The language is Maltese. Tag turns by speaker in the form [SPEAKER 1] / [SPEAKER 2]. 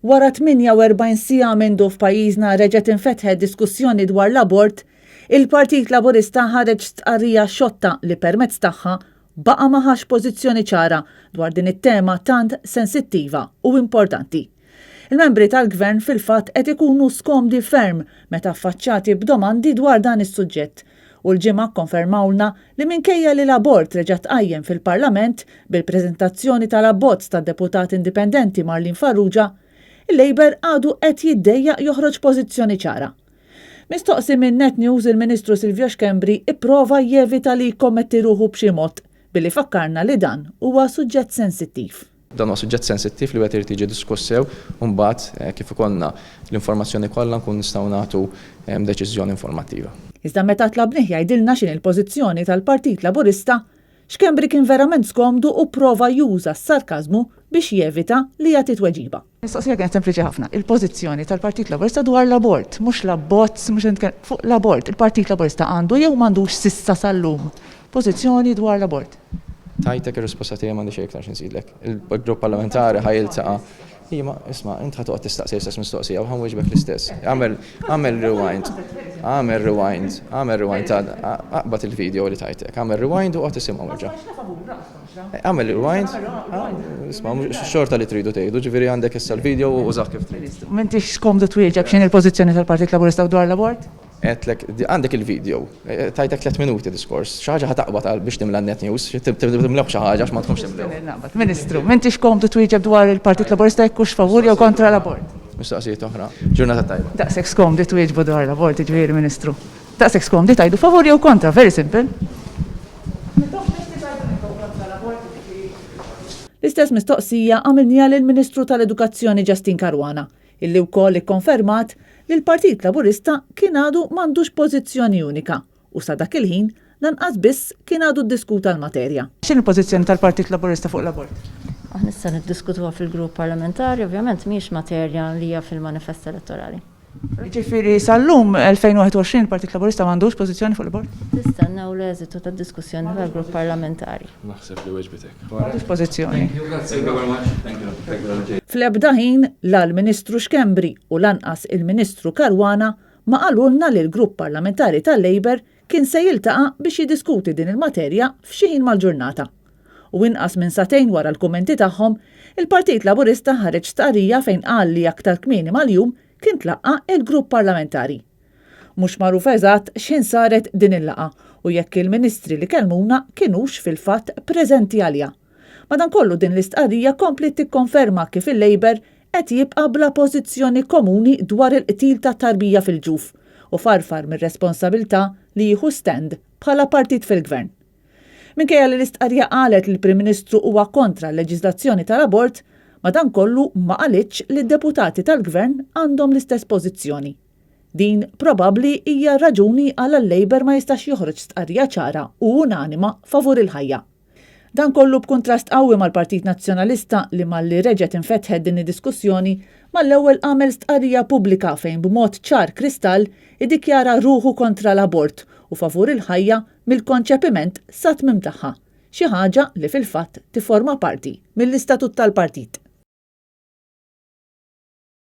[SPEAKER 1] Wara 48 siegħa mindu f'pajjiżna reġgħet infetħet diskussjoni dwar l-abort, il-Partit Laburista ħareġ stqarrija xotta li permezz taghhha baqa ma ħax pożizzjoni ċara dwar din it-tema tant sensittiva u importanti. Il-membri tal-Gvern fil-fatt qed ikunu skomdi ferm meta affaċċati b'domandi dwar dan is-suġġett u l-ġimgħa konfermawlna li minkejja li l-abort reġa' tqajjem fil-Parlament bil-preżentazzjoni tal-abbozz tad-deputat indipendenti Marlin Farrugia, il-Labor għadu qed jiddejjaq joħroġ pożizzjoni ċara. Mistoqsi minn Net News il-Ministru Silvio Xkembri ipprova jevita li jkommetti ruħu b'xi mod billi fakkarna li dan huwa suġġett sensittiv.
[SPEAKER 2] Dan huwa suġġett sensittiv li qed irid jiġi diskussew u mbagħad kif ikollna l-informazzjoni kollha nkun nistgħu nagħtu deċiżjoni informattiva.
[SPEAKER 1] Iżda meta tlabnih jgħidilna x'in il-pożizzjoni tal-Partit Laburista, Xkembri kien verament skomdu u prova juża s-sarkażmu biex jevita li jagħti tweġiba.
[SPEAKER 3] Mistoqsija kienet sempliċi ħafna. Il-pożizzjoni tal-Partit Laburista dwar l-abort, mhux l-abbozz, mhux fuq l-abort. Il-Partit Laburista għandu jew m'għandux sissa sal-lum pożizzjoni dwar l-abort.
[SPEAKER 2] Tajtek ir-risposta tiegħi m'għandix iktar xi nżidlek. Il-grupp parlamentari ħajiltaqa' Ima, isma' int ħatoqgħod tistaqsi l-istess mistoqsija u ħanwiġbek l-istess. Għamel rewind, aqbad il-video li tajtek. Għamel rewind u qgħod isimgħu werġa'. Għamel rewind, isma' xorta li tridu tgħidu, ġifieri għandek issa l-video u użaħ kif trid.
[SPEAKER 3] M'intix komdu twieġeb x'in il-pożizzjoni tal-Partit Laburista dwar l-abort?
[SPEAKER 2] Għetlek, għandek il-video, tajtek 3 minuti diskors, xaħġa ħataqbad biex timla Net News, timlew xaħġa ma tkunx timlew.
[SPEAKER 3] Ministru, m'intix komdu twieġeb dwar il-Partit Laburista jekkux favur jew kontra l-abort?
[SPEAKER 2] Mistoqsijiet oħra, ġurnata tajba.
[SPEAKER 3] Daqshekk skomdi twieġbu dwar l-abort, ġifieri Ministru. Daqshekk skomdi tajdu favur jew kontra, very simple.
[SPEAKER 1] L-istess mistoqsija għamilniha lill-Ministru tal-Edukazzjoni Ġastin Karwana, illi wkoll ikkonfermat li l-Partit Laburista kien għadu m'għandux pożizzjoni unika u sa dak il-ħin lanqas biss kien għadu ddiskuta l-materja.
[SPEAKER 3] X'in il-pożizzjoni tal-Partit Laburista fuq l-abort?
[SPEAKER 4] Aħna issa niddiskutuha fil-grupp parlamentari, ovvjament mhix materja li hija fil-manifest elettorali.
[SPEAKER 3] Ġifieri sal-lum 2021 il-Partit Laburista m'għandux pożizzjoni fuq l-abort?
[SPEAKER 4] Tistennew l-eżitu tad-diskussjoni tal-grupp parlamentari.
[SPEAKER 2] Naħseb li weġbitek.
[SPEAKER 3] M'għandux pożizzjoni.
[SPEAKER 1] Fl-ebda ħin l-Ministru Xkembri u lanqas il-Ministru Karwana ma qalulna li l-grupp parlamentari tal-Labor kien se jiltaqa' biex jiddiskuti din il-materja f'xi ħin mal-ġurnata. U inqas minn satejn wara l-kummenti tagħhom, il-Partit Laburista ħareġ stqarrija fejn qal li aktar kmieni mal-jum kien tlaqqa il-grupp parlamentari. Mhux magħruf eżatt x'in saret din il-laqa u jekk il-ministri li kellmuna kienux fil-fatt preżenti għaliha. Madankollu din l-istqarrija kompli tikkonferma kif il-Labor qed jibqa' bla pożizzjoni komuni dwar il-qtil tat-tarbija fil-ġuf u farfar mir-responsabilità li jieħu stand bħala partit fil-Gvern. Minkejja li l-istqarrija qalet li l-Prim Ministru huwa kontra l-leġiżlazzjoni tal-abort, madankollu ma qalitx li d-deputati tal-Gvern għandhom l-istess pożizzjoni. Din probabbli hija raġuni għal l-Labor ma jistax joħroġ stqarrija ċara u unanima favur il-ħajja. Dan kollu b'kuntrast qawwi mal-Partit Nazzjonalista li malli reġgħet infetħet din id-diskussjoni mal-ewwel għamel stqarrija pubblika fejn b'mod ċar kristall iddikjara ruħu kontra l-abort u favur il-ħajja mill-konċepiment sa tmiem tagħha, xi ħaġa li fil-fatt tifforma parti mill-istatut tal-partit.